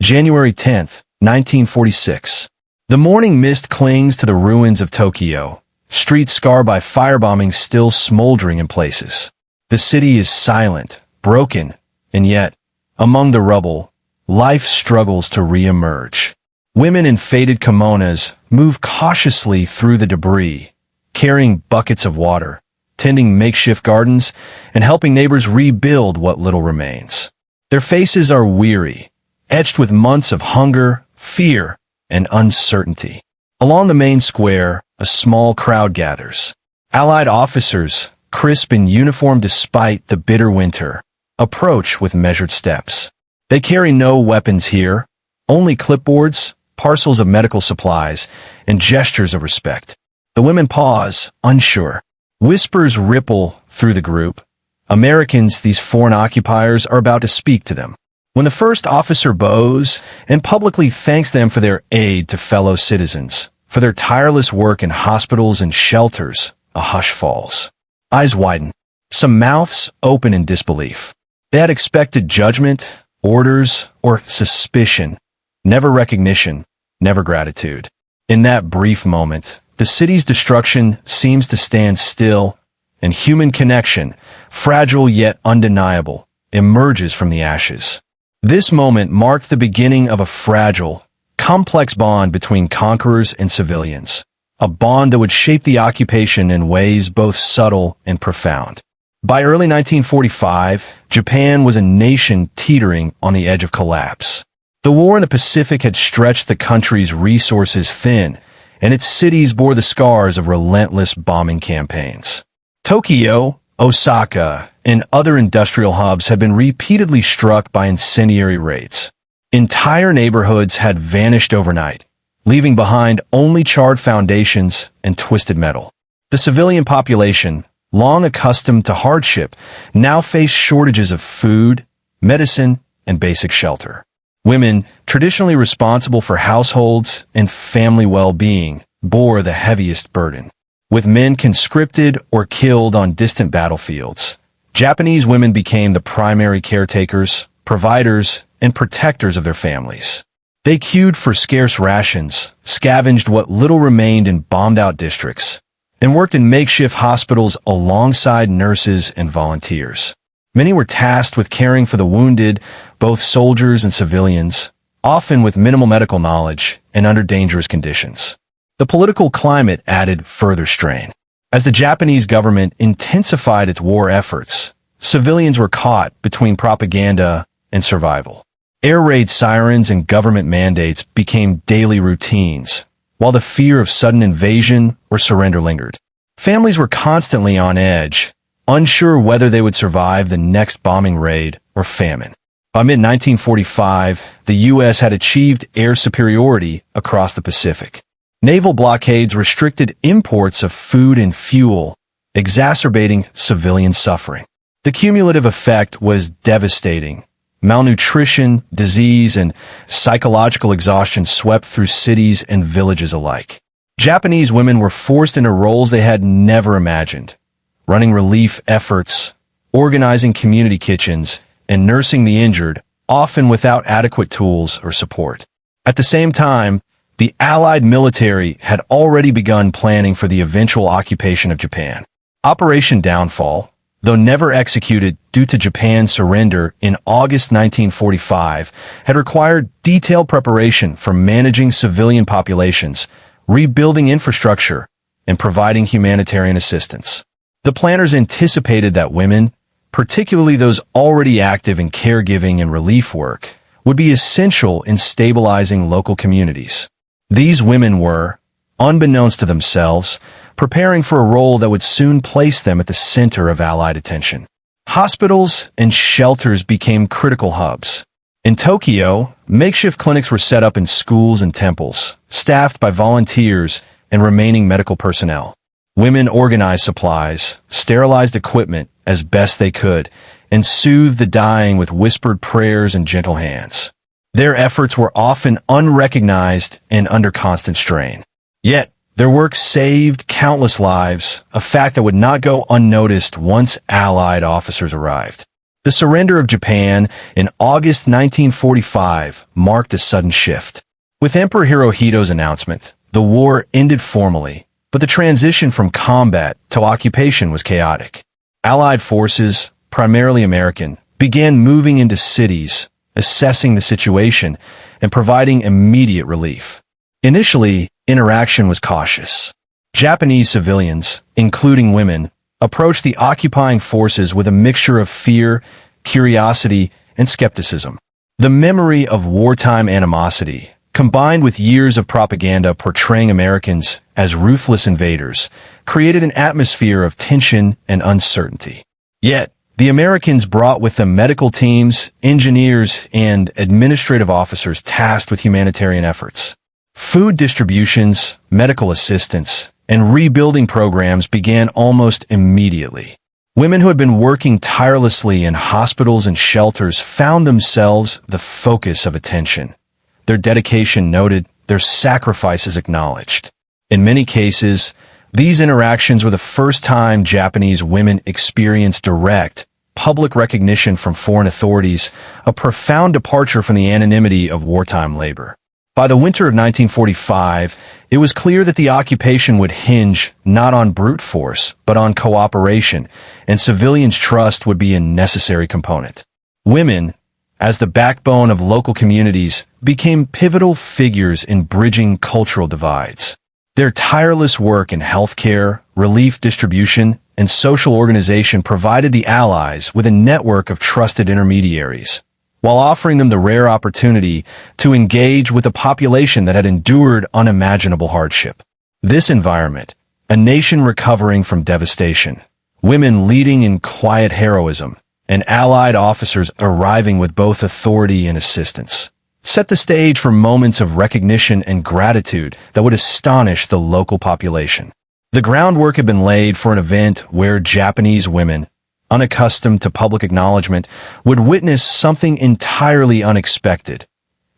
January 10th, 1946. The morning mist clings to the ruins of Tokyo, streets scarred by firebombing still smoldering in places. The city is silent, broken, and yet, among the rubble, life struggles to re-emerge. Women in faded kimonos move cautiously through the debris, carrying buckets of water, tending makeshift gardens, and helping neighbors rebuild what little remains. Their faces are weary, etched with months of hunger, fear, and uncertainty. Along the main square, a small crowd gathers. Allied officers, crisp in uniform despite the bitter winter, approach with measured steps. They carry no weapons here, only clipboards, parcels of medical supplies, and gestures of respect. The women pause, unsure. Whispers ripple through the group. Americans, these foreign occupiers, are about to speak to them. When the first officer bows and publicly thanks them for their aid to fellow citizens, for their tireless work in hospitals and shelters, a hush falls. Eyes widen. Some mouths open in disbelief. They had expected judgment, orders, or suspicion, never recognition, never gratitude. In that brief moment, the city's destruction seems to stand still, and human connection, fragile yet undeniable, emerges from the ashes. This moment marked the beginning of a fragile, complex bond between conquerors and civilians, a bond that would shape the occupation in ways both subtle and profound. By early 1945, Japan was a nation teetering on the edge of collapse. The war in the Pacific had stretched the country's resources thin, and its cities bore the scars of relentless bombing campaigns. Tokyo, Osaka, and other industrial hubs had been repeatedly struck by incendiary raids. Entire neighborhoods had vanished overnight, leaving behind only charred foundations and twisted metal. The civilian population, long accustomed to hardship, now faced shortages of food, medicine, and basic shelter. Women, traditionally responsible for households and family well-being, bore the heaviest burden. With men conscripted or killed on distant battlefields, Japanese women became the primary caretakers, providers, and protectors of their families. They queued for scarce rations, scavenged what little remained in bombed-out districts, and worked in makeshift hospitals alongside nurses and volunteers. Many were tasked with caring for the wounded, both soldiers and civilians, often with minimal medical knowledge and under dangerous conditions. The political climate added further strain. As the Japanese government intensified its war efforts, civilians were caught between propaganda and survival. Air raid sirens and government mandates became daily routines, while the fear of sudden invasion or surrender lingered. Families were constantly on edge, unsure whether they would survive the next bombing raid or famine. By mid-1945, the U.S. had achieved air superiority across the Pacific. Naval blockades restricted imports of food and fuel, exacerbating civilian suffering. The cumulative effect was devastating. Malnutrition, disease, and psychological exhaustion swept through cities and villages alike. Japanese women were forced into roles they had never imagined, running relief efforts, organizing community kitchens, and nursing the injured, often without adequate tools or support. At the same time, the Allied military had already begun planning for the eventual occupation of Japan. Operation Downfall, though never executed due to Japan's surrender in August 1945, had required detailed preparation for managing civilian populations, rebuilding infrastructure, and providing humanitarian assistance. The planners anticipated that women, particularly those already active in caregiving and relief work, would be essential in stabilizing local communities. These women were, unbeknownst to themselves, preparing for a role that would soon place them at the center of Allied attention. Hospitals and shelters became critical hubs. In Tokyo, makeshift clinics were set up in schools and temples, staffed by volunteers and remaining medical personnel. Women organized supplies, sterilized equipment as best they could, and soothed the dying with whispered prayers and gentle hands. Their efforts were often unrecognized and under constant strain. Yet, their work saved countless lives, a fact that would not go unnoticed once Allied officers arrived. The surrender of Japan in August 1945 marked a sudden shift. With Emperor Hirohito's announcement, the war ended formally, but the transition from combat to occupation was chaotic. Allied forces, primarily American, began moving into cities, assessing the situation, and providing immediate relief. Initially, interaction was cautious. Japanese civilians, including women, approached the occupying forces with a mixture of fear, curiosity, and skepticism. The memory of wartime animosity, combined with years of propaganda portraying Americans as ruthless invaders, created an atmosphere of tension and uncertainty. Yet, the Americans brought with them medical teams, engineers, and administrative officers tasked with humanitarian efforts. Food distributions, medical assistance, and rebuilding programs began almost immediately. Women who had been working tirelessly in hospitals and shelters found themselves the focus of attention. Their dedication noted, their sacrifices acknowledged. In many cases, these interactions were the first time Japanese women experienced direct, public recognition from foreign authorities, a profound departure from the anonymity of wartime labor. By the winter of 1945, it was clear that the occupation would hinge not on brute force, but on cooperation, and civilians' trust would be a necessary component. Women, as the backbone of local communities, became pivotal figures in bridging cultural divides. Their tireless work in healthcare, relief distribution, and social organization provided the Allies with a network of trusted intermediaries, while offering them the rare opportunity to engage with a population that had endured unimaginable hardship. This environment, a nation recovering from devastation, women leading in quiet heroism, and Allied officers arriving with both authority and assistance, set the stage for moments of recognition and gratitude that would astonish the local population. The groundwork had been laid for an event where Japanese women, unaccustomed to public acknowledgement, would witness something entirely unexpected.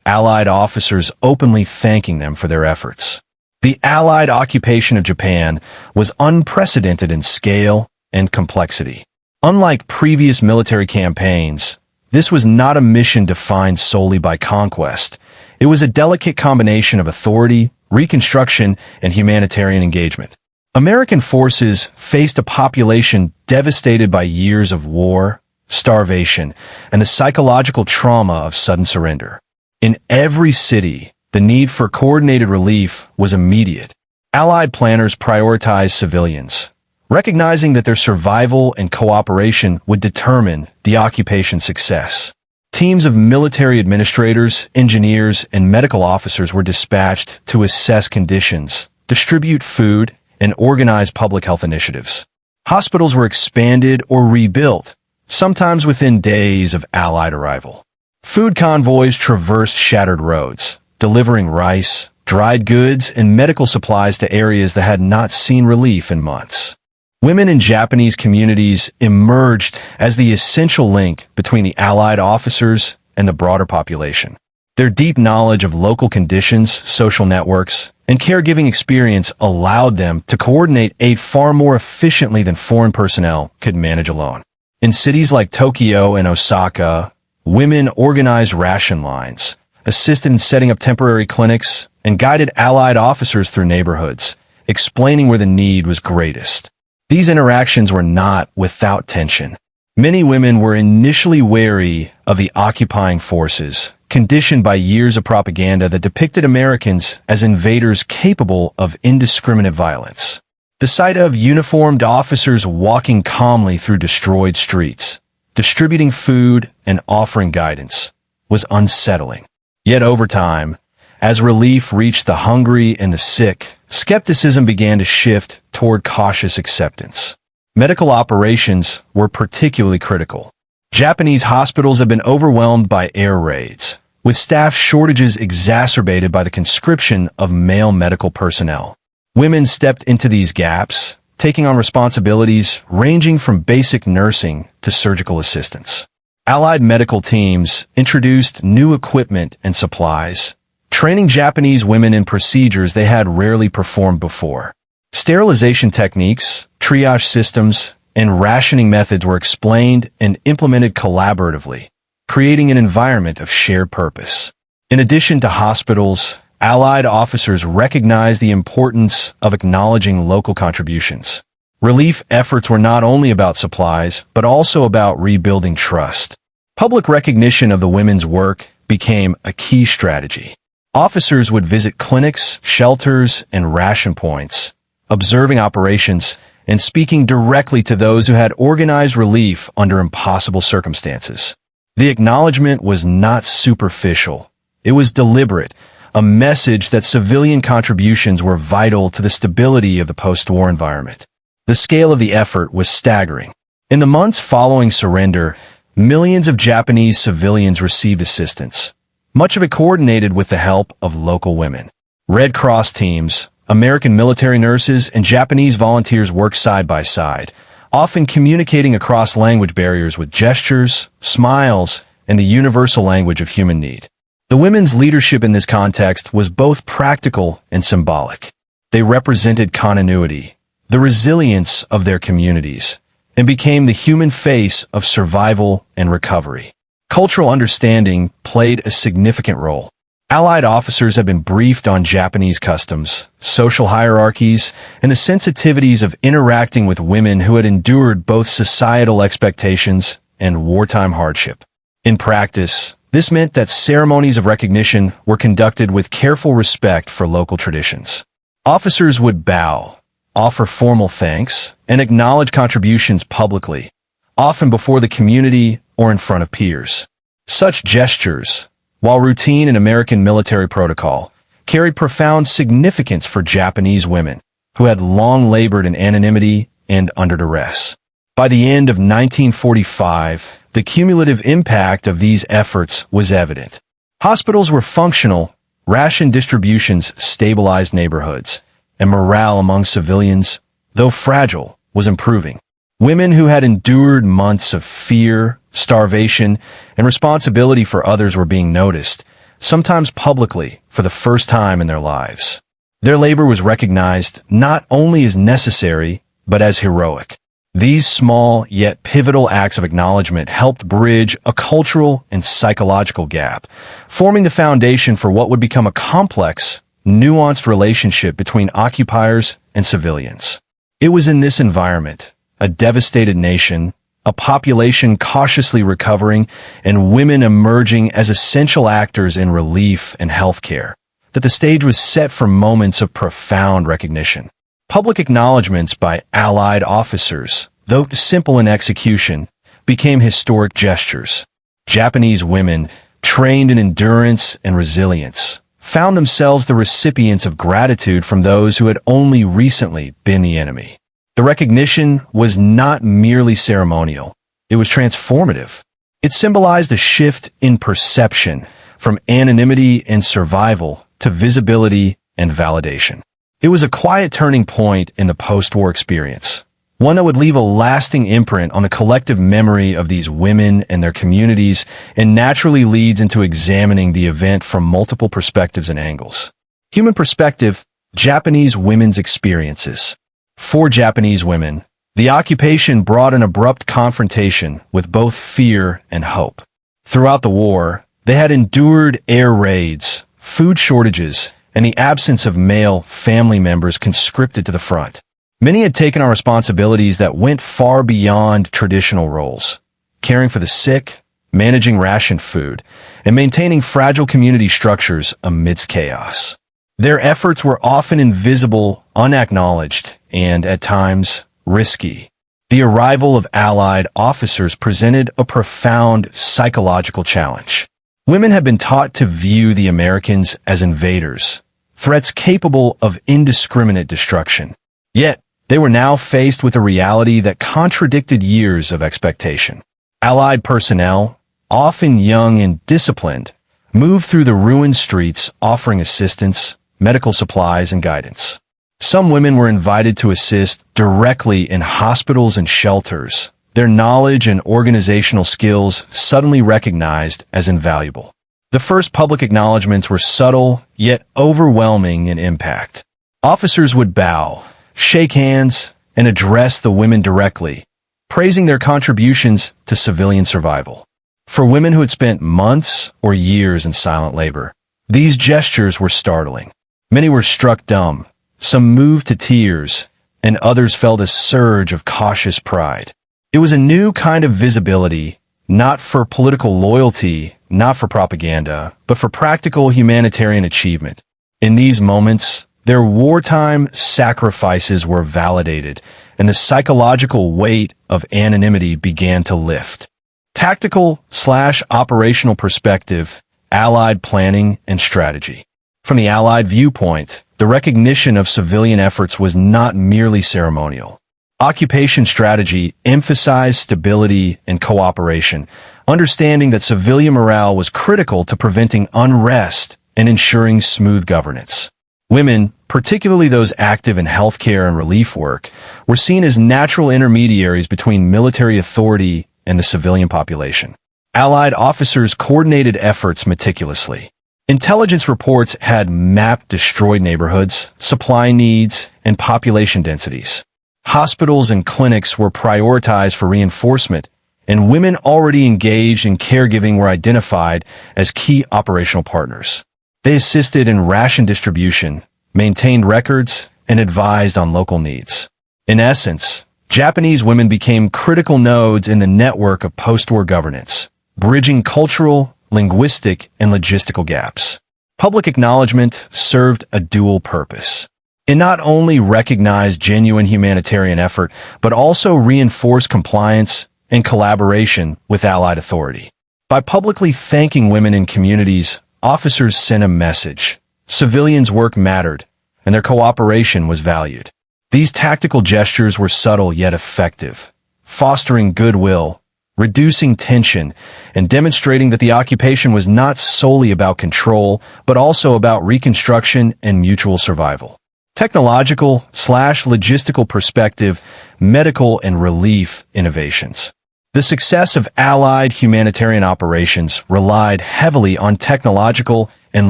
Allied officers openly thanking them for their efforts. The Allied occupation of Japan was unprecedented in scale and complexity. Unlike previous military campaigns, this was not a mission defined solely by conquest. It was a delicate combination of authority, reconstruction, and humanitarian engagement. American forces faced a population devastated by years of war, starvation, and the psychological trauma of sudden surrender. In every city, the need for coordinated relief was immediate. Allied planners prioritized civilians, recognizing that their survival and cooperation would determine the occupation's success. Teams of military administrators, engineers, and medical officers were dispatched to assess conditions, distribute food, and organize public health initiatives. Hospitals were expanded or rebuilt, sometimes within days of Allied arrival. Food convoys traversed shattered roads, delivering rice, dried goods, and medical supplies to areas that had not seen relief in months. Women in Japanese communities emerged as the essential link between the Allied officers and the broader population. Their deep knowledge of local conditions, social networks, and caregiving experience allowed them to coordinate aid far more efficiently than foreign personnel could manage alone. In cities like Tokyo and Osaka, women organized ration lines, assisted in setting up temporary clinics, and guided Allied officers through neighborhoods, explaining where the need was greatest. These interactions were not without tension. Many women were initially wary of the occupying forces, conditioned by years of propaganda that depicted Americans as invaders capable of indiscriminate violence. The sight of uniformed officers walking calmly through destroyed streets, distributing food and offering guidance, was unsettling. Yet over time, as relief reached the hungry and the sick, skepticism began to shift toward cautious acceptance. Medical operations were particularly critical. Japanese hospitals had been overwhelmed by air raids, with staff shortages exacerbated by the conscription of male medical personnel. Women stepped into these gaps, taking on responsibilities ranging from basic nursing to surgical assistance. Allied medical teams introduced new equipment and supplies, training Japanese women in procedures they had rarely performed before. Sterilization techniques, triage systems, and rationing methods were explained and implemented collaboratively, creating an environment of shared purpose. In addition to hospitals, Allied officers recognized the importance of acknowledging local contributions. Relief efforts were not only about supplies, but also about rebuilding trust. Public recognition of the women's work became a key strategy. Officers would visit clinics, shelters, and ration points, observing operations and speaking directly to those who had organized relief under impossible circumstances. The acknowledgement was not superficial. It was deliberate, a message that civilian contributions were vital to the stability of the post-war environment. The scale of the effort was staggering. In the months following surrender, millions of Japanese civilians received assistance, much of it coordinated with the help of local women. Red Cross teams, American military nurses, and Japanese volunteers worked side by side, often communicating across language barriers with gestures, smiles, and the universal language of human need. The women's leadership in this context was both practical and symbolic. They represented continuity, the resilience of their communities, and became the human face of survival and recovery. Cultural understanding played a significant role. Allied officers had been briefed on Japanese customs, social hierarchies, and the sensitivities of interacting with women who had endured both societal expectations and wartime hardship. In practice, this meant that ceremonies of recognition were conducted with careful respect for local traditions. Officers would bow, offer formal thanks, and acknowledge contributions publicly, often before the community or in front of peers. Such gestures, while routine in American military protocol, carried profound significance for Japanese women, who had long labored in anonymity and under duress. By the end of 1945, the cumulative impact of these efforts was evident. Hospitals were functional, ration distributions stabilized neighborhoods, and morale among civilians, though fragile, was improving. Women who had endured months of fear, starvation, and responsibility for others were being noticed, sometimes publicly, for the first time in their lives. Their labor was recognized not only as necessary, but as heroic. These small yet pivotal acts of acknowledgement helped bridge a cultural and psychological gap, forming the foundation for what would become a complex, nuanced relationship between occupiers and civilians. It was in this environment, a devastated nation, a population cautiously recovering, and women emerging as essential actors in relief and healthcare, that the stage was set for moments of profound recognition. Public acknowledgments by Allied officers, though simple in execution, became historic gestures. Japanese women, trained in endurance and resilience, found themselves the recipients of gratitude from those who had only recently been the enemy. The recognition was not merely ceremonial, it was transformative. It symbolized a shift in perception from anonymity and survival to visibility and validation. It was a quiet turning point in the post-war experience, one that would leave a lasting imprint on the collective memory of these women and their communities, and naturally leads into examining the event from multiple perspectives and angles. Human perspective, Japanese women's experiences. For Japanese women, the occupation brought an abrupt confrontation with both fear and hope. Throughout the war, they had endured air raids, food shortages, and the absence of male family members conscripted to the front. Many had taken on responsibilities that went far beyond traditional roles, caring for the sick, managing rationed food, and maintaining fragile community structures amidst chaos. Their efforts were often invisible, unacknowledged, and, at times, risky. The arrival of Allied officers presented a profound psychological challenge. Women had been taught to view the Americans as invaders, threats capable of indiscriminate destruction. Yet, they were now faced with a reality that contradicted years of expectation. Allied personnel, often young and disciplined, moved through the ruined streets offering assistance, medical supplies, and guidance. Some women were invited to assist directly in hospitals and shelters, their knowledge and organizational skills suddenly recognized as invaluable. The first public acknowledgments were subtle, yet overwhelming in impact. Officers would bow, shake hands, and address the women directly, praising their contributions to civilian survival. For women who had spent months or years in silent labor, these gestures were startling. Many were struck dumb, some moved to tears, and others felt a surge of cautious pride. It was a new kind of visibility, not for political loyalty, not for propaganda, but for practical humanitarian achievement. In these moments, their wartime sacrifices were validated, and the psychological weight of anonymity began to lift. Tactical/operational perspective, Allied planning and strategy. From the Allied viewpoint, the recognition of civilian efforts was not merely ceremonial. Occupation strategy emphasized stability and cooperation, understanding that civilian morale was critical to preventing unrest and ensuring smooth governance. Women, particularly those active in healthcare and relief work, were seen as natural intermediaries between military authority and the civilian population. Allied officers coordinated efforts meticulously. Intelligence reports had mapped destroyed neighborhoods, supply needs, and population densities. Hospitals and clinics were prioritized for reinforcement, and women already engaged in caregiving were identified as key operational partners. They assisted in ration distribution, maintained records, and advised on local needs. In essence, Japanese women became critical nodes in the network of post-war governance, bridging cultural, linguistic, and logistical gaps. Public acknowledgement served a dual purpose. It not only recognized genuine humanitarian effort, but also reinforced compliance and collaboration with Allied authority. By publicly thanking women in communities, officers sent a message. Civilians' work mattered, and their cooperation was valued. These tactical gestures were subtle yet effective, fostering goodwill, reducing tension, and demonstrating that the occupation was not solely about control, but also about reconstruction and mutual survival. Technological/logistical perspective, medical and relief innovations. The success of Allied humanitarian operations relied heavily on technological and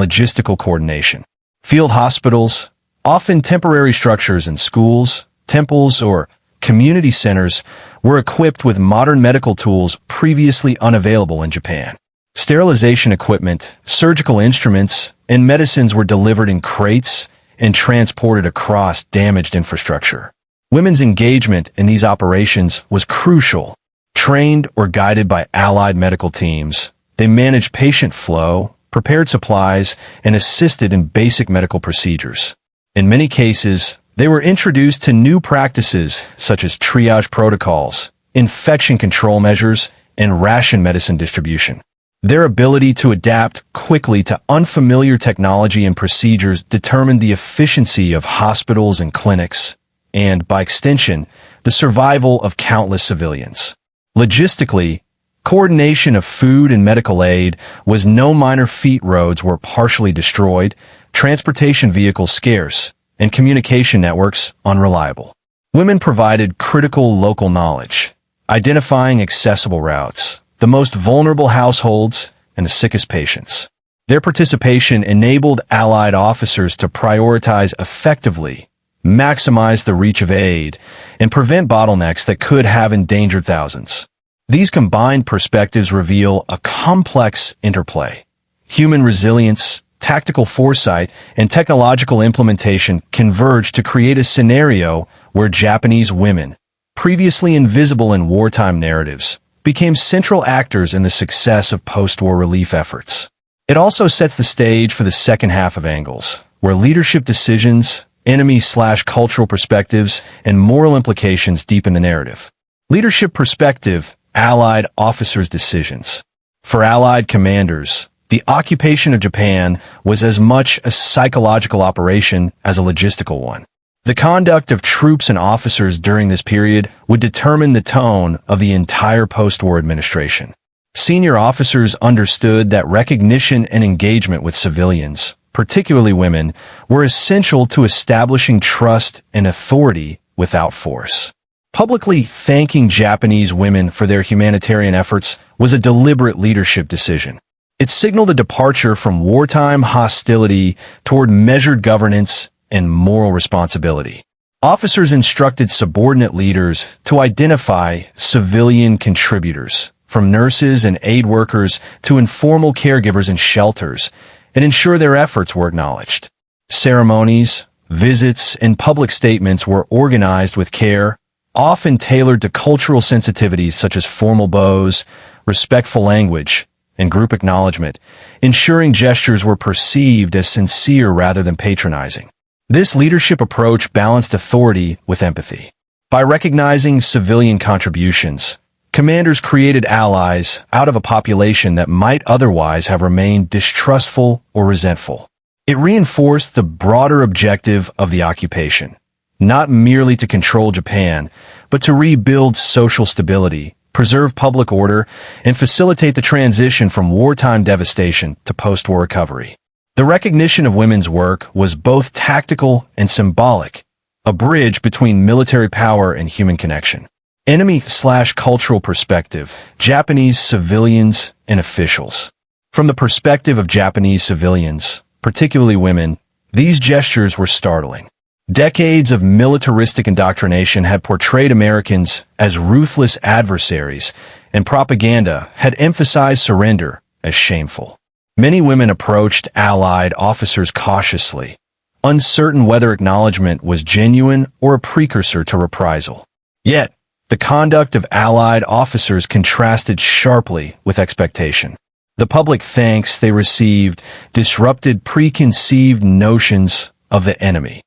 logistical coordination. Field hospitals, often temporary structures in schools, temples, or community centers, were equipped with modern medical tools previously unavailable in Japan. Sterilization equipment, surgical instruments, and medicines were delivered in crates and transported across damaged infrastructure. Women's engagement in these operations was crucial. Trained or guided by Allied medical teams, they managed patient flow, prepared supplies, and assisted in basic medical procedures. In many cases, they were introduced to new practices such as triage protocols, infection control measures, and ration medicine distribution. Their ability to adapt quickly to unfamiliar technology and procedures determined the efficiency of hospitals and clinics, and, by extension, the survival of countless civilians. Logistically, coordination of food and medical aid was no minor feat. Roads were partially destroyed, transportation vehicles scarce, and communication networks unreliable. Women provided critical local knowledge, identifying accessible routes, the most vulnerable households, and the sickest patients. Their participation enabled Allied officers to prioritize effectively, maximize the reach of aid, and prevent bottlenecks that could have endangered thousands. These combined perspectives reveal a complex interplay. Human resilience, tactical foresight, and technological implementation converge to create a scenario where Japanese women, previously invisible in wartime narratives, became central actors in the success of post-war relief efforts. It also sets the stage for the second half of Angles, where leadership decisions, enemy/cultural perspectives, and moral implications deepen the narrative. Leadership perspective, Allied officers' decisions. For Allied commanders, the occupation of Japan was as much a psychological operation as a logistical one. The conduct of troops and officers during this period would determine the tone of the entire post-war administration. Senior officers understood that recognition and engagement with civilians, particularly women, were essential to establishing trust and authority without force. Publicly thanking Japanese women for their humanitarian efforts was a deliberate leadership decision. It signaled a departure from wartime hostility toward measured governance and moral responsibility. Officers instructed subordinate leaders to identify civilian contributors, from nurses and aid workers to informal caregivers in shelters, and ensure their efforts were acknowledged. Ceremonies, visits, and public statements were organized with care, often tailored to cultural sensitivities such as formal bows, respectful language, and group acknowledgement, ensuring gestures were perceived as sincere rather than patronizing. This leadership approach balanced authority with empathy. By recognizing civilian contributions, commanders created allies out of a population that might otherwise have remained distrustful or resentful. It reinforced the broader objective of the occupation, not merely to control Japan, but to rebuild social stability, preserve public order, and facilitate the transition from wartime devastation to post-war recovery. The recognition of women's work was both tactical and symbolic, a bridge between military power and human connection. Enemy/cultural perspective, Japanese civilians and officials. From the perspective of Japanese civilians, particularly women, these gestures were startling. Decades of militaristic indoctrination had portrayed Americans as ruthless adversaries, and propaganda had emphasized surrender as shameful. Many women approached Allied officers cautiously, uncertain whether acknowledgement was genuine or a precursor to reprisal. Yet, the conduct of Allied officers contrasted sharply with expectation. The public thanks they received disrupted preconceived notions of the enemy.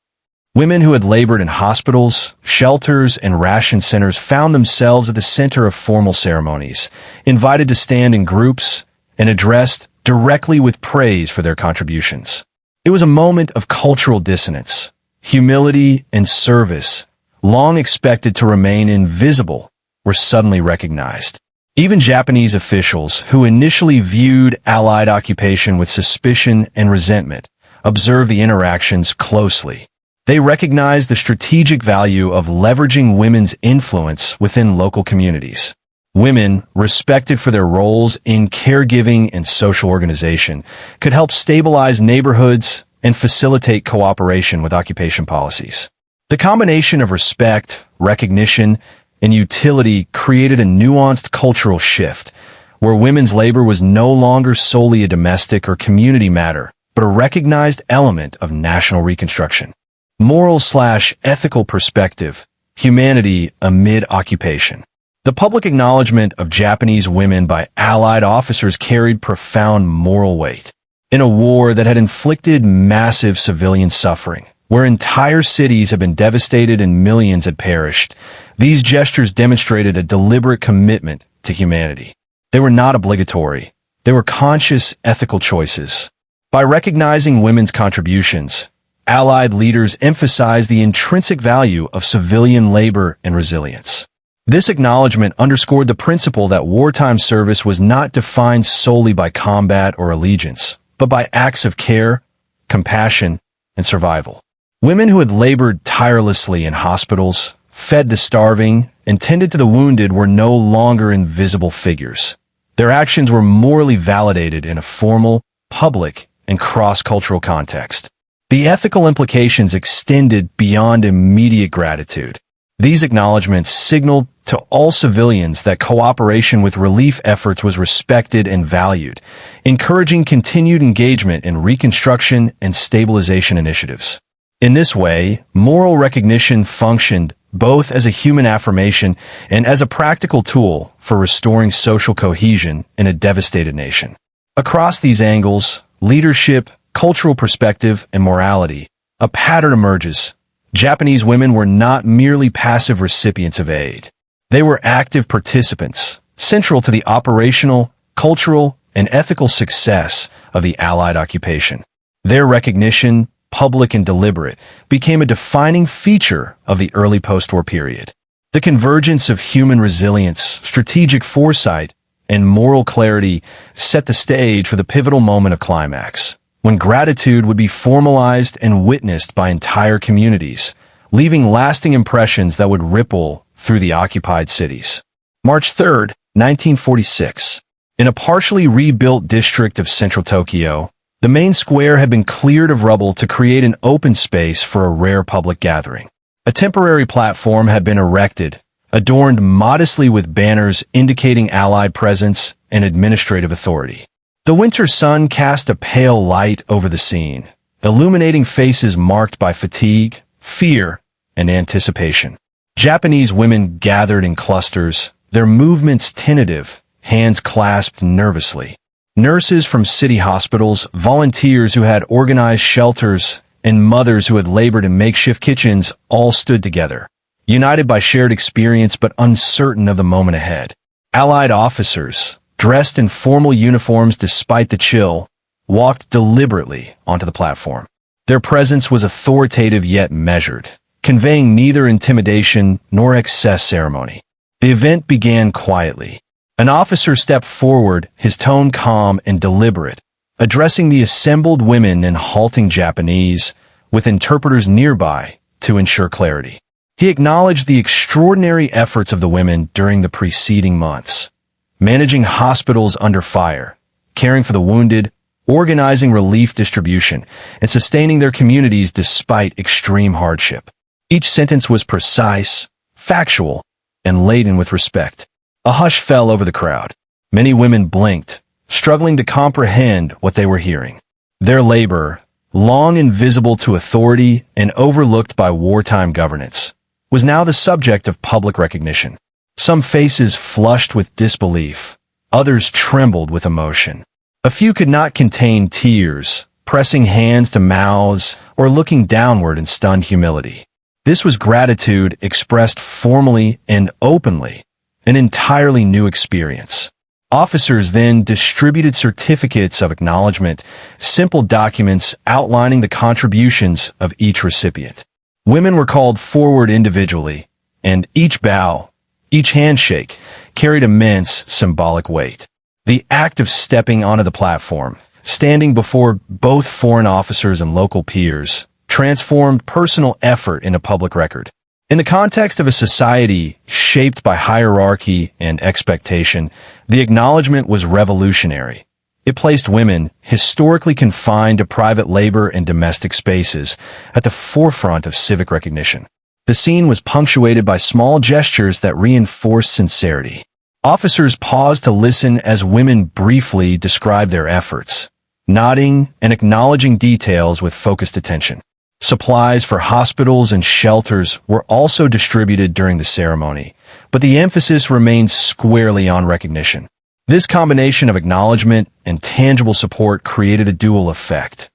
Women who had labored in hospitals, shelters, and ration centers found themselves at the center of formal ceremonies, invited to stand in groups, and addressed directly with praise for their contributions. It was a moment of cultural dissonance. Humility and service, long expected to remain invisible, were suddenly recognized. Even Japanese officials, who initially viewed Allied occupation with suspicion and resentment, observed the interactions closely. They recognized the strategic value of leveraging women's influence within local communities. Women, respected for their roles in caregiving and social organization, could help stabilize neighborhoods and facilitate cooperation with occupation policies. The combination of respect, recognition, and utility created a nuanced cultural shift, where women's labor was no longer solely a domestic or community matter, but a recognized element of national reconstruction. Moral/ethical perspective, humanity amid occupation. The public acknowledgement of Japanese women by Allied officers carried profound moral weight. In a war that had inflicted massive civilian suffering, where entire cities had been devastated and millions had perished, these gestures demonstrated a deliberate commitment to humanity. They were not obligatory. They were conscious, ethical choices. By recognizing women's contributions, Allied leaders emphasized the intrinsic value of civilian labor and resilience. This acknowledgement underscored the principle that wartime service was not defined solely by combat or allegiance, but by acts of care, compassion, and survival. Women who had labored tirelessly in hospitals, fed the starving, and tended to the wounded were no longer invisible figures. Their actions were morally validated in a formal, public, and cross-cultural context. The ethical implications extended beyond immediate gratitude. These acknowledgments signaled to all civilians that cooperation with relief efforts was respected and valued, encouraging continued engagement in reconstruction and stabilization initiatives. In this way, moral recognition functioned both as a human affirmation and as a practical tool for restoring social cohesion in a devastated nation. Across these angles, leadership, cultural perspective, and morality, a pattern emerges. Japanese women were not merely passive recipients of aid. They were active participants, central to the operational, cultural, and ethical success of the Allied occupation. Their recognition, public and deliberate, became a defining feature of the early post-war period. The convergence of human resilience, strategic foresight, and moral clarity set the stage for the pivotal moment of climax, when gratitude would be formalized and witnessed by entire communities, leaving lasting impressions that would ripple through the occupied cities. March 3, 1946. In a partially rebuilt district of central Tokyo, the main square had been cleared of rubble to create an open space for a rare public gathering. A temporary platform had been erected, adorned modestly with banners indicating Allied presence and administrative authority. The winter sun cast a pale light over the scene, illuminating faces marked by fatigue, fear, and anticipation. Japanese women gathered in clusters, their movements tentative, hands clasped nervously. Nurses from city hospitals, volunteers who had organized shelters, and mothers who had labored in makeshift kitchens all stood together, united by shared experience but uncertain of the moment ahead. Allied officers, dressed in formal uniforms despite the chill, walked deliberately onto the platform. Their presence was authoritative yet measured, conveying neither intimidation nor excess ceremony. The event began quietly. An officer stepped forward, his tone calm and deliberate, addressing the assembled women in halting Japanese, with interpreters nearby to ensure clarity. He acknowledged the extraordinary efforts of the women during the preceding months, managing hospitals under fire, caring for the wounded, organizing relief distribution, and sustaining their communities despite extreme hardship. Each sentence was precise, factual, and laden with respect. A hush fell over the crowd. Many women blinked, struggling to comprehend what they were hearing. Their labor, long invisible to authority and overlooked by wartime governance, was now the subject of public recognition. Some faces flushed with disbelief, others trembled with emotion. A few could not contain tears, pressing hands to mouths or looking downward in stunned humility. This was gratitude expressed formally and openly, an entirely new experience. Officers then distributed certificates of acknowledgement, simple documents outlining the contributions of each recipient. Women were called forward individually, and each bow, each handshake, carried immense symbolic weight. The act of stepping onto the platform, standing before both foreign officers and local peers, transformed personal effort into public record. In the context of a society shaped by hierarchy and expectation, the acknowledgement was revolutionary. It placed women, historically confined to private labor and domestic spaces, at the forefront of civic recognition. The scene was punctuated by small gestures that reinforced sincerity. Officers paused to listen as women briefly described their efforts, nodding and acknowledging details with focused attention. Supplies for hospitals and shelters were also distributed during the ceremony, but the emphasis remained squarely on recognition. This combination of acknowledgement and tangible support created a dual effect.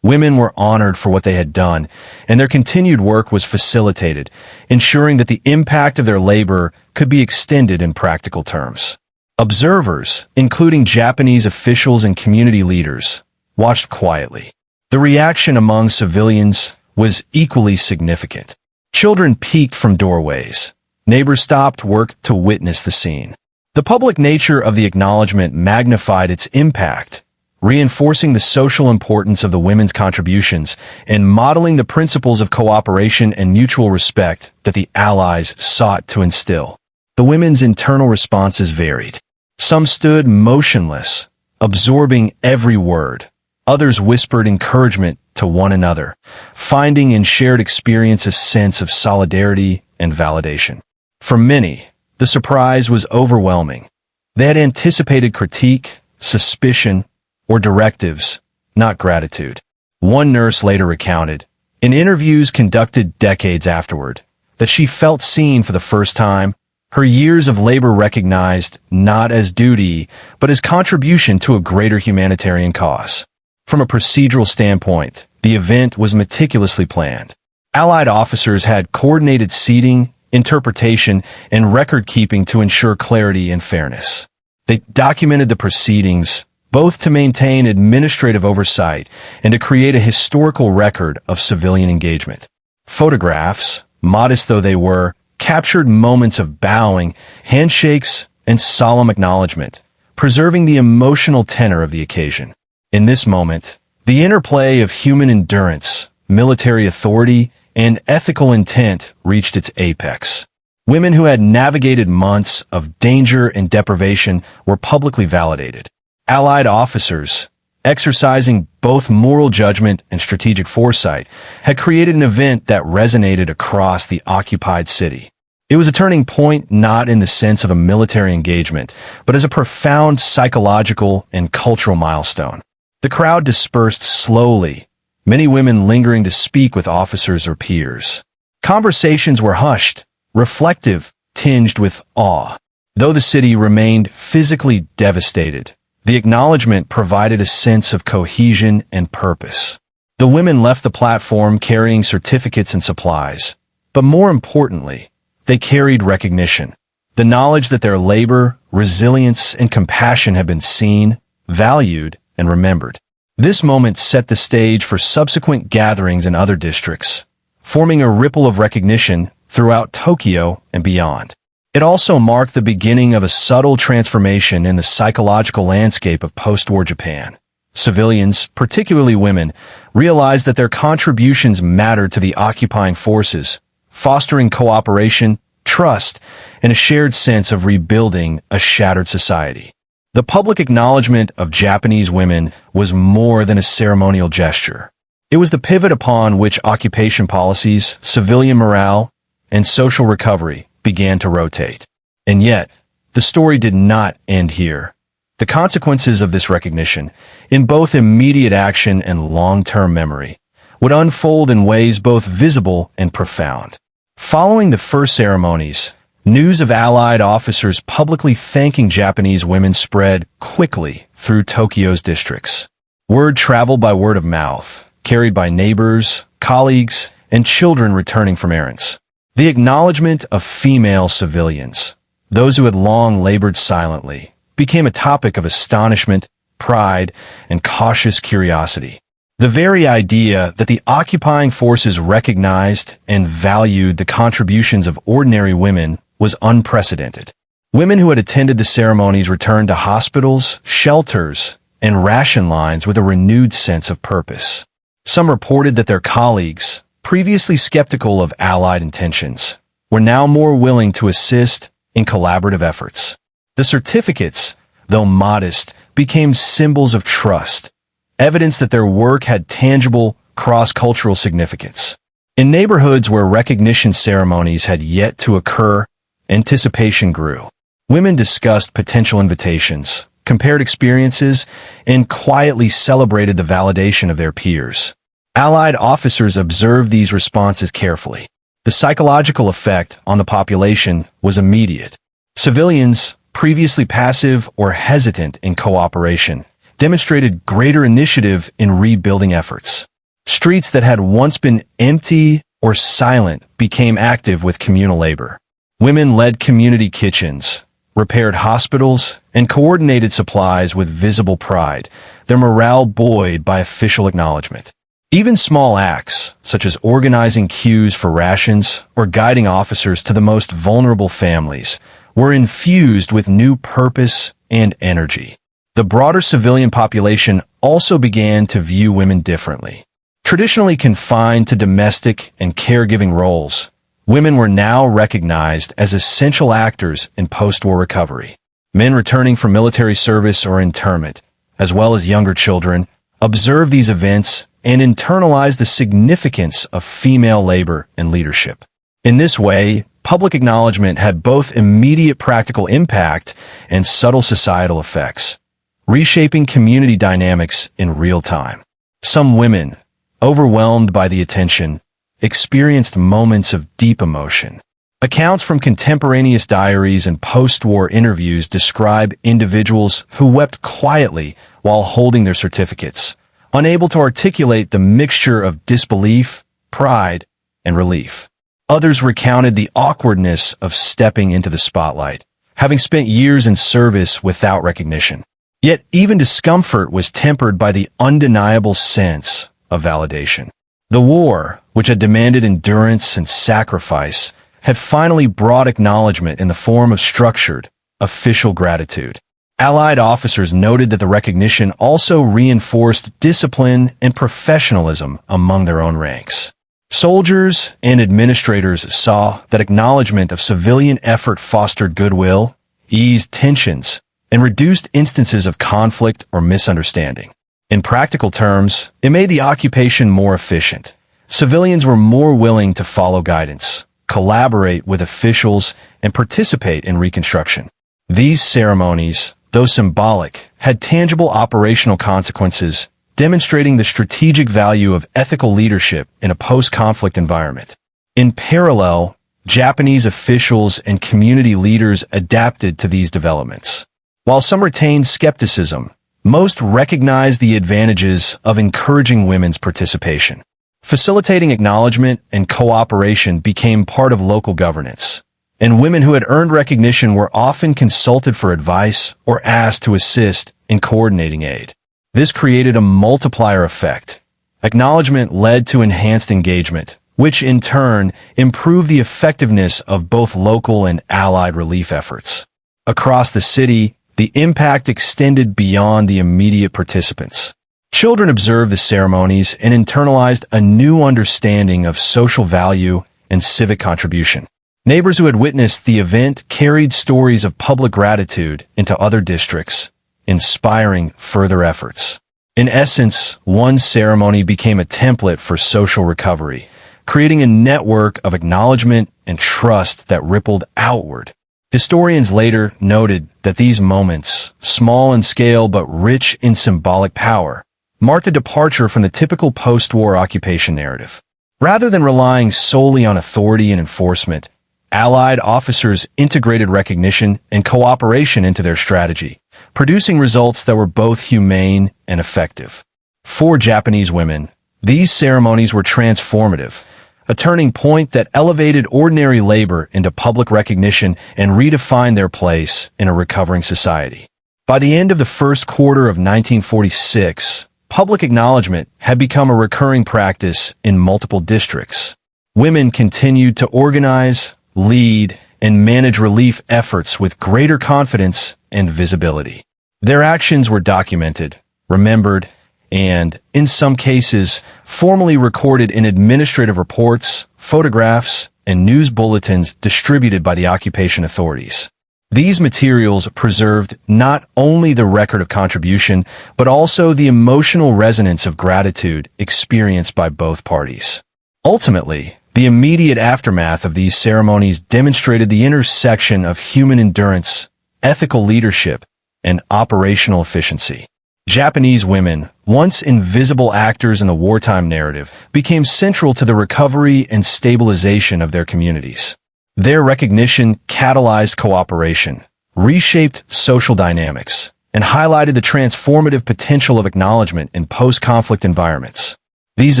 Women were honored for what they had done, and their continued work was facilitated, ensuring that the impact of their labor could be extended in practical terms. Observers, including Japanese officials and community leaders, watched quietly. The reaction among civilians was equally significant. Children peeked from doorways. Neighbors stopped work to witness the scene. The public nature of the acknowledgement magnified its impact, reinforcing the social importance of the women's contributions and modeling the principles of cooperation and mutual respect that the Allies sought to instill. The women's internal responses varied. Some stood motionless, absorbing every word. Others whispered encouragement to one another, finding in shared experience a sense of solidarity and validation. For many, the surprise was overwhelming. They had anticipated critique, suspicion, or directives, not gratitude. One nurse later recounted, in interviews conducted decades afterward, that she felt seen for the first time, her years of labor recognized not as duty, but as contribution to a greater humanitarian cause. From a procedural standpoint, the event was meticulously planned. Allied officers had coordinated seating, interpretation, and record-keeping to ensure clarity and fairness. They documented the proceedings, both to maintain administrative oversight and to create a historical record of civilian engagement. Photographs, modest though they were, captured moments of bowing, handshakes, and solemn acknowledgement, preserving the emotional tenor of the occasion. In this moment, the interplay of human endurance, military authority, and ethical intent reached its apex. Women who had navigated months of danger and deprivation were publicly validated. Allied officers, exercising both moral judgment and strategic foresight, had created an event that resonated across the occupied city. It was a turning point not in the sense of a military engagement, but as a profound psychological and cultural milestone. The crowd dispersed slowly, many women lingering to speak with officers or peers. Conversations were hushed, reflective, tinged with awe. Though the city remained physically devastated, the acknowledgement provided a sense of cohesion and purpose. The women left the platform carrying certificates and supplies, but more importantly, they carried recognition, the knowledge that their labor, resilience, and compassion had been seen, valued, and remembered. This moment set the stage for subsequent gatherings in other districts, forming a ripple of recognition throughout Tokyo and beyond. It also marked the beginning of a subtle transformation in the psychological landscape of post-war Japan. Civilians, particularly women, realized that their contributions mattered to the occupying forces, fostering cooperation, trust, and a shared sense of rebuilding a shattered society. The public acknowledgement of Japanese women was more than a ceremonial gesture. It was the pivot upon which occupation policies, civilian morale, and social recovery began to rotate. And yet, the story did not end here. The consequences of this recognition, in both immediate action and long-term memory, would unfold in ways both visible and profound. Following the first ceremonies, news of Allied officers publicly thanking Japanese women spread quickly through Tokyo's districts. Word traveled by word of mouth, carried by neighbors, colleagues, and children returning from errands. The acknowledgement of female civilians, those who had long labored silently, became a topic of astonishment, pride, and cautious curiosity. The very idea that the occupying forces recognized and valued the contributions of ordinary women was unprecedented. Women who had attended the ceremonies returned to hospitals, shelters, and ration lines with a renewed sense of purpose. Some reported that their colleagues, previously skeptical of Allied intentions, were now more willing to assist in collaborative efforts. The certificates, though modest, became symbols of trust, evidence that their work had tangible, cross-cultural significance. In neighborhoods where recognition ceremonies had yet to occur, anticipation grew. Women discussed potential invitations, compared experiences, and quietly celebrated the validation of their peers. Allied officers observed these responses carefully. The psychological effect on the population was immediate. Civilians, previously passive or hesitant in cooperation, demonstrated greater initiative in rebuilding efforts. Streets that had once been empty or silent became active with communal labor. Women led community kitchens, repaired hospitals, and coordinated supplies with visible pride, their morale buoyed by official acknowledgement. Even small acts, such as organizing queues for rations or guiding officers to the most vulnerable families, were infused with new purpose and energy. The broader civilian population also began to view women differently. Traditionally confined to domestic and caregiving roles, women were now recognized as essential actors in post-war recovery. Men returning from military service or internment, as well as younger children, observed these events and internalized the significance of female labor and leadership. In this way, public acknowledgement had both immediate practical impact and subtle societal effects, reshaping community dynamics in real time. Some women, overwhelmed by the attention, experienced moments of deep emotion. Accounts from contemporaneous diaries and post-war interviews describe individuals who wept quietly while holding their certificates, unable to articulate the mixture of disbelief, pride, and relief. Others recounted the awkwardness of stepping into the spotlight, having spent years in service without recognition. Yet even discomfort was tempered by the undeniable sense of validation. The war, which had demanded endurance and sacrifice, had finally brought acknowledgement in the form of structured, official gratitude. Allied officers noted that the recognition also reinforced discipline and professionalism among their own ranks. Soldiers and administrators saw that acknowledgement of civilian effort fostered goodwill, eased tensions, and reduced instances of conflict or misunderstanding. In practical terms, it made the occupation more efficient. Civilians were more willing to follow guidance, collaborate with officials, and participate in reconstruction. These ceremonies, though symbolic, had tangible operational consequences, demonstrating the strategic value of ethical leadership in a post-conflict environment. In parallel, Japanese officials and community leaders adapted to these developments. While some retained skepticism, most recognized the advantages of encouraging women's participation. Facilitating acknowledgement and cooperation became part of local governance, and women who had earned recognition were often consulted for advice or asked to assist in coordinating aid. This created a multiplier effect. Acknowledgement led to enhanced engagement, which in turn improved the effectiveness of both local and allied relief efforts. Across the city, the impact extended beyond the immediate participants. Children observed the ceremonies and internalized a new understanding of social value and civic contribution. Neighbors who had witnessed the event carried stories of public gratitude into other districts, inspiring further efforts. In essence, one ceremony became a template for social recovery, creating a network of acknowledgement and trust that rippled outward. Historians later noted that these moments, small in scale but rich in symbolic power, marked a departure from the typical post-war occupation narrative. Rather than relying solely on authority and enforcement, Allied officers integrated recognition and cooperation into their strategy, producing results that were both humane and effective. For Japanese women, these ceremonies were transformative, a turning point that elevated ordinary labor into public recognition and redefined their place in a recovering society. By the end of the first quarter of 1946, public acknowledgement had become a recurring practice in multiple districts. Women continued to organize, lead, and manage relief efforts with greater confidence and visibility. Their actions were documented, remembered, and, in some cases, formally recorded in administrative reports, photographs, and news bulletins distributed by the occupation authorities. These materials preserved not only the record of contribution, but also the emotional resonance of gratitude experienced by both parties. Ultimately, the immediate aftermath of these ceremonies demonstrated the intersection of human endurance, ethical leadership, and operational efficiency. Japanese women, once invisible actors in the wartime narrative, became central to the recovery and stabilization of their communities. Their recognition catalyzed cooperation, reshaped social dynamics, and highlighted the transformative potential of acknowledgement in post-conflict environments. These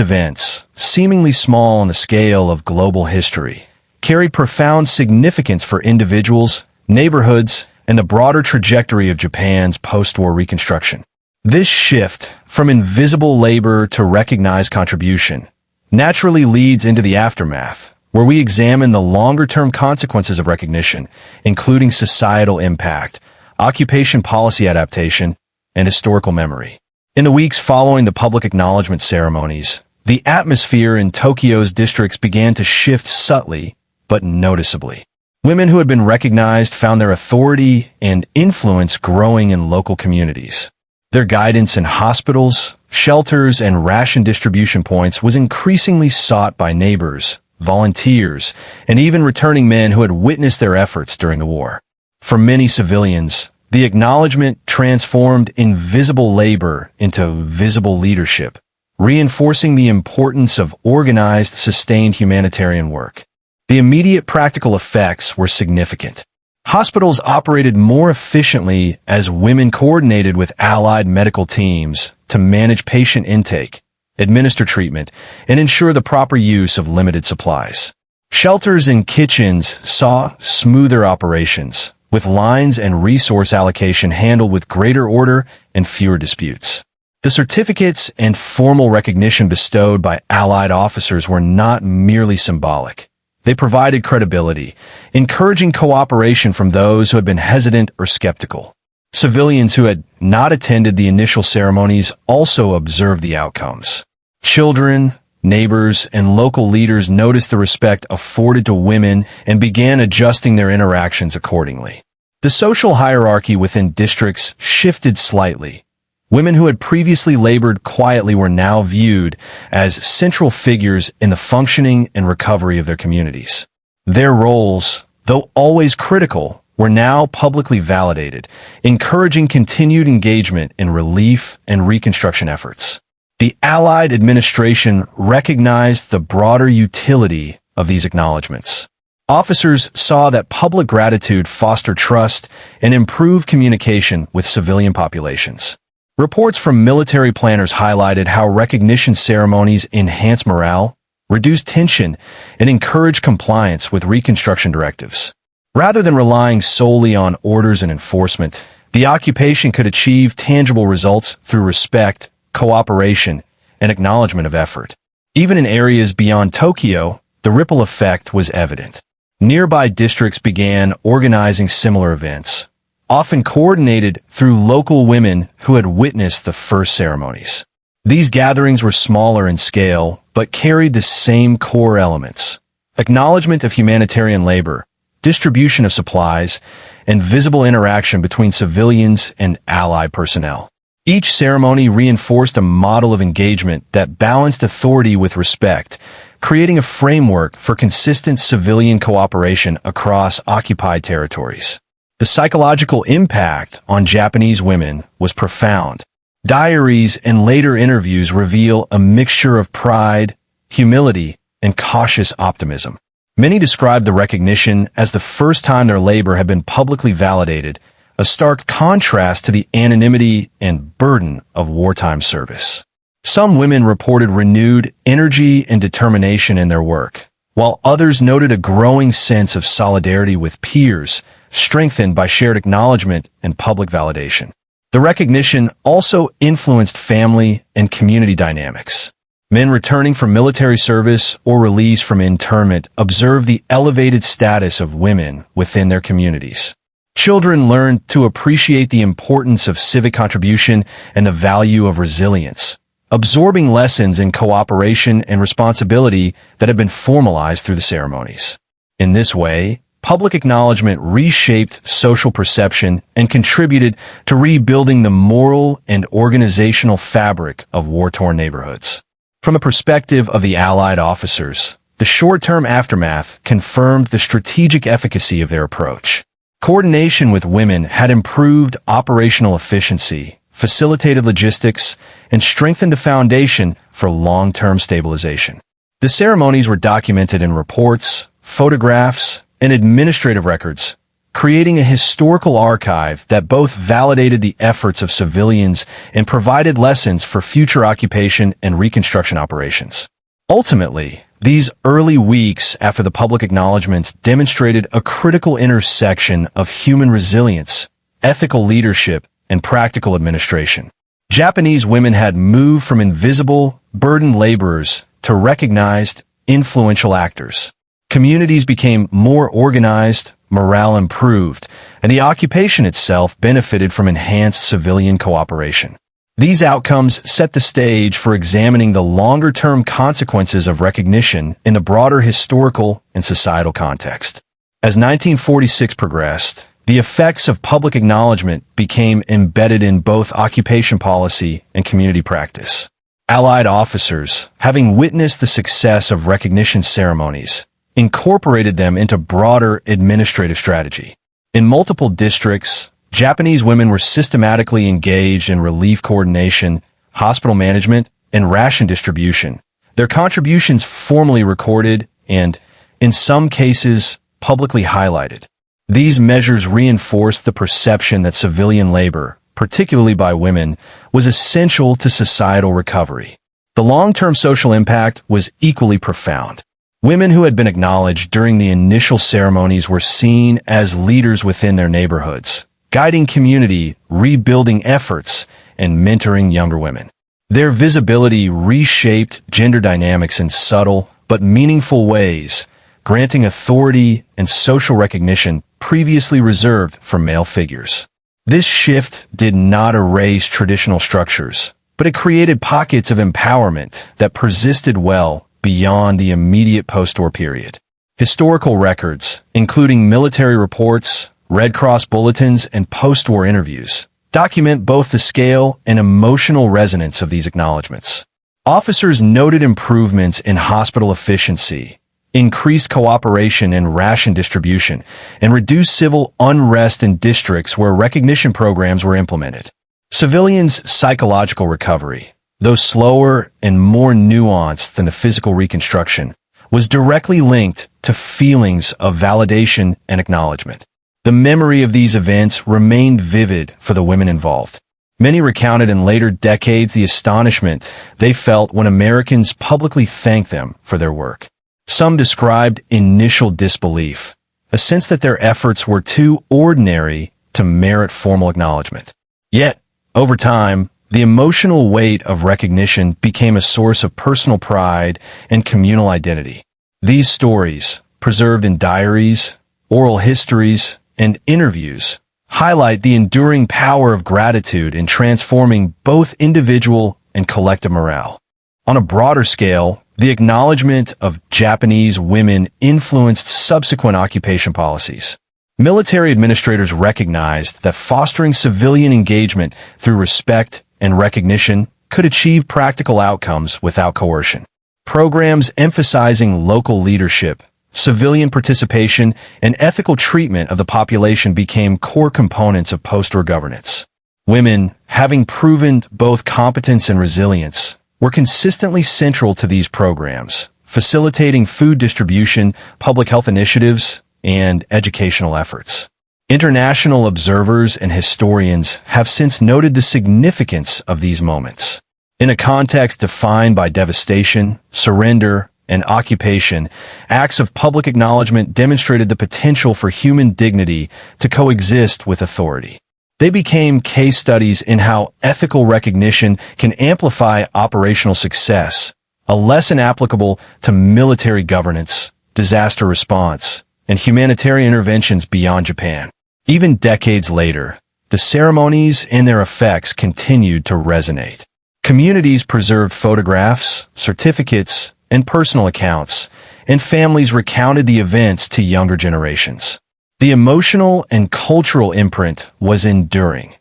events, seemingly small on the scale of global history, carried profound significance for individuals, neighborhoods, and the broader trajectory of Japan's post-war reconstruction. This shift from invisible labor to recognized contribution naturally leads into the aftermath, where we examine the longer-term consequences of recognition, including societal impact, occupation policy adaptation, and historical memory. In the weeks following the public acknowledgement ceremonies, the atmosphere in Tokyo's districts began to shift subtly but noticeably. Women who had been recognized found their authority and influence growing in local communities. Their guidance in hospitals, shelters, and ration distribution points was increasingly sought by neighbors, volunteers, and even returning men who had witnessed their efforts during the war. For many civilians, the acknowledgement transformed invisible labor into visible leadership, reinforcing the importance of organized, sustained humanitarian work. The immediate practical effects were significant. Hospitals operated more efficiently as women coordinated with allied medical teams to manage patient intake, administer treatment, and ensure the proper use of limited supplies. Shelters and kitchens saw smoother operations, with lines and resource allocation handled with greater order and fewer disputes. The certificates and formal recognition bestowed by allied officers were not merely symbolic. They provided credibility, encouraging cooperation from those who had been hesitant or skeptical. Civilians who had not attended the initial ceremonies also observed the outcomes. Children, neighbors, and local leaders noticed the respect afforded to women and began adjusting their interactions accordingly. The social hierarchy within districts shifted slightly. Women who had previously labored quietly were now viewed as central figures in the functioning and recovery of their communities. Their roles, though always critical, were now publicly validated, encouraging continued engagement in relief and reconstruction efforts. The Allied administration recognized the broader utility of these acknowledgments. Officers saw that public gratitude fostered trust and improved communication with civilian populations. Reports from military planners highlighted how recognition ceremonies enhance morale, reduce tension, and encourage compliance with reconstruction directives. Rather than relying solely on orders and enforcement, the occupation could achieve tangible results through respect, cooperation, and acknowledgement of effort. Even in areas beyond Tokyo, the ripple effect was evident. Nearby districts began organizing similar events, often coordinated through local women who had witnessed the first ceremonies. These gatherings were smaller in scale, but carried the same core elements: acknowledgement of humanitarian labor, distribution of supplies, and visible interaction between civilians and Allied personnel. Each ceremony reinforced a model of engagement that balanced authority with respect, creating a framework for consistent civilian cooperation across occupied territories. The psychological impact on Japanese women was profound. Diaries and later interviews reveal a mixture of pride, humility, and cautious optimism. Many describe the recognition as the first time their labor had been publicly validated, a stark contrast to the anonymity and burden of wartime service. Some women reported renewed energy and determination in their work, while others noted a growing sense of solidarity with peers, strengthened by shared acknowledgement and public validation. The recognition also influenced family and community dynamics. Men returning from military service or released from internment observed the elevated status of women within their communities. Children learned to appreciate the importance of civic contribution and the value of resilience, absorbing lessons in cooperation and responsibility that had been formalized through the ceremonies. In this way, public acknowledgement reshaped social perception and contributed to rebuilding the moral and organizational fabric of war-torn neighborhoods. From the perspective of the Allied officers, the short-term aftermath confirmed the strategic efficacy of their approach. Coordination with women had improved operational efficiency, facilitated logistics, and strengthened the foundation for long-term stabilization. The ceremonies were documented in reports, photographs, and administrative records, creating a historical archive that both validated the efforts of civilians and provided lessons for future occupation and reconstruction operations. Ultimately, these early weeks after the public acknowledgments demonstrated a critical intersection of human resilience, ethical leadership, and practical administration. Japanese women had moved from invisible, burdened laborers to recognized, influential actors. Communities became more organized, morale improved, and the occupation itself benefited from enhanced civilian cooperation. These outcomes set the stage for examining the longer-term consequences of recognition in a broader historical and societal context. As 1946 progressed, the effects of public acknowledgement became embedded in both occupation policy and community practice. Allied officers, having witnessed the success of recognition ceremonies, incorporated them into broader administrative strategy. In multiple districts, Japanese women were systematically engaged in relief coordination, hospital management, and ration distribution. Their contributions formally recorded and, in some cases, publicly highlighted. These measures reinforced the perception that civilian labor, particularly by women, was essential to societal recovery. The long-term social impact was equally profound. Women who had been acknowledged during the initial ceremonies were seen as leaders within their neighborhoods, guiding community rebuilding efforts and mentoring younger women. Their visibility reshaped gender dynamics in subtle but meaningful ways, granting authority and social recognition previously reserved for male figures. This shift did not erase traditional structures, but it created pockets of empowerment that persisted well beyond the immediate post-war period. Historical records, including military reports, Red Cross bulletins, and post-war interviews, document both the scale and emotional resonance of these acknowledgments. Officers noted improvements in hospital efficiency, increased cooperation in ration distribution, and reduced civil unrest in districts where recognition programs were implemented. Civilians' psychological recovery, though slower and more nuanced than the physical reconstruction, was directly linked to feelings of validation and acknowledgement. The memory of these events remained vivid for the women involved. Many recounted in later decades the astonishment they felt when Americans publicly thanked them for their work. Some described initial disbelief, a sense that their efforts were too ordinary to merit formal acknowledgement. Yet, over time, the emotional weight of recognition became a source of personal pride and communal identity. These stories, preserved in diaries, oral histories, and interviews, highlight the enduring power of gratitude in transforming both individual and collective morale. On a broader scale, the acknowledgement of Japanese women influenced subsequent occupation policies. Military administrators recognized that fostering civilian engagement through respect and recognition could achieve practical outcomes without coercion. Programs emphasizing local leadership, civilian participation, and ethical treatment of the population became core components of post-war governance. Women, having proven both competence and resilience, were consistently central to these programs, facilitating food distribution, public health initiatives, and educational efforts. International observers and historians have since noted the significance of these moments. In a context defined by devastation, surrender, and occupation, acts of public acknowledgement demonstrated the potential for human dignity to coexist with authority. They became case studies in how ethical recognition can amplify operational success, a lesson applicable to military governance, disaster response, and humanitarian interventions beyond Japan. Even decades later, the ceremonies and their effects continued to resonate. Communities preserved photographs, certificates, and personal accounts, and families recounted the events to younger generations. The emotional and cultural imprint was enduring.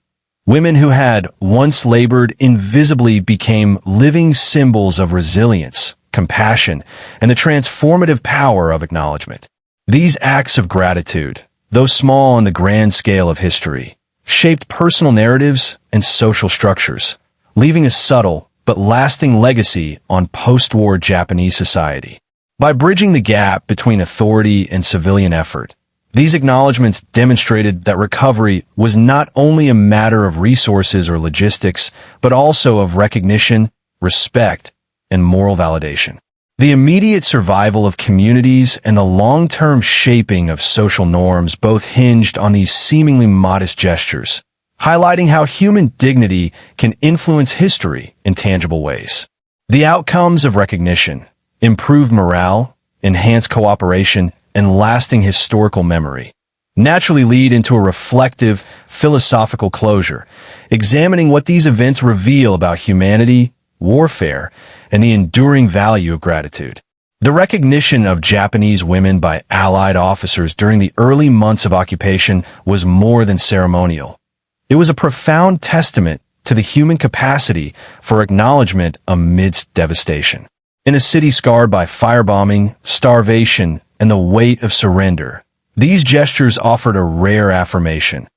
Women who had once labored invisibly became living symbols of resilience, compassion, and the transformative power of acknowledgement. These acts of gratitude, though small on the grand scale of history, shaped personal narratives and social structures, leaving a subtle but lasting legacy on post-war Japanese society. By bridging the gap between authority and civilian effort, these acknowledgments demonstrated that recovery was not only a matter of resources or logistics, but also of recognition, respect, and moral validation. The immediate survival of communities and the long-term shaping of social norms both hinged on these seemingly modest gestures, highlighting how human dignity can influence history in tangible ways. The outcomes of recognition, improved morale, enhanced cooperation, and lasting historical memory naturally lead into a reflective, philosophical closure, examining what these events reveal about humanity, warfare, and the enduring value of gratitude. The recognition of Japanese women by Allied officers during the early months of occupation was more than ceremonial. It was a profound testament to the human capacity for acknowledgement amidst devastation. In a city scarred by firebombing, starvation, and the weight of surrender, these gestures offered a rare affirmation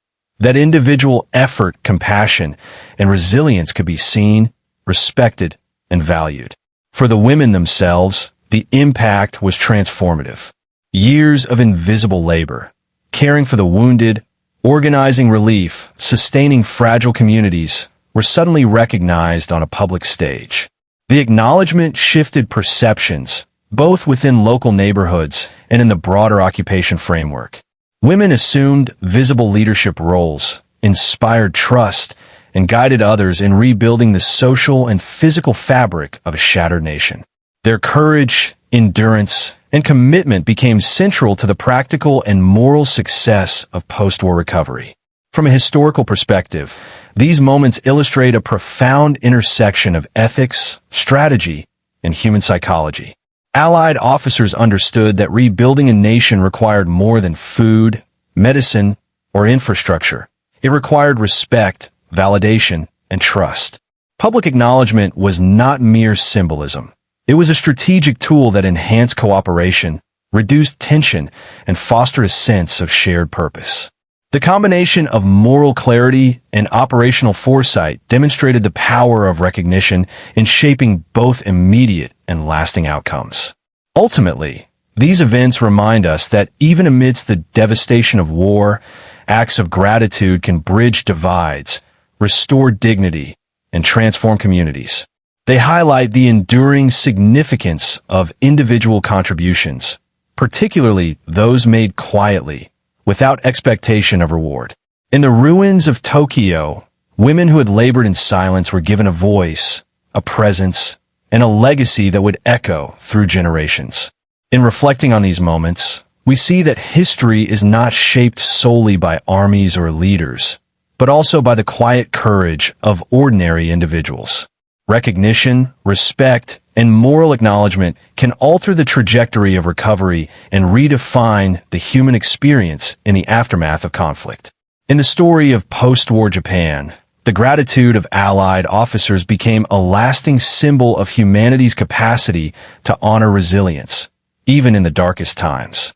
that individual effort, compassion, and resilience could be seen, respected, and valued. For the women themselves, the impact was transformative. Years of invisible labor, caring for the wounded, organizing relief, sustaining fragile communities, were suddenly recognized on a public stage. The acknowledgement shifted perceptions, both within local neighborhoods and in the broader occupation framework. Women assumed visible leadership roles, inspired trust, and guided others in rebuilding the social and physical fabric of a shattered nation. Their courage, endurance, and commitment became central to the practical and moral success of post-war recovery. From a historical perspective, these moments illustrate a profound intersection of ethics, strategy, and human psychology. Allied officers understood that rebuilding a nation required more than food, medicine, or infrastructure. It required respect, validation, and trust. Public acknowledgement was not mere symbolism. It was a strategic tool that enhanced cooperation, reduced tension, and fostered a sense of shared purpose. The combination of moral clarity and operational foresight demonstrated the power of recognition in shaping both immediate and lasting outcomes. Ultimately, these events remind us that even amidst the devastation of war, acts of gratitude can bridge divides, restore dignity, and transform communities. They highlight the enduring significance of individual contributions, particularly those made quietly, without expectation of reward. In the ruins of Tokyo, women who had labored in silence were given a voice, a presence, and a legacy that would echo through generations. In reflecting on these moments, we see that history is not shaped solely by armies or leaders, but also by the quiet courage of ordinary individuals. Recognition, respect, and moral acknowledgement can alter the trajectory of recovery and redefine the human experience in the aftermath of conflict. In the story of post-war Japan, the gratitude of Allied officers became a lasting symbol of humanity's capacity to honor resilience, even in the darkest times.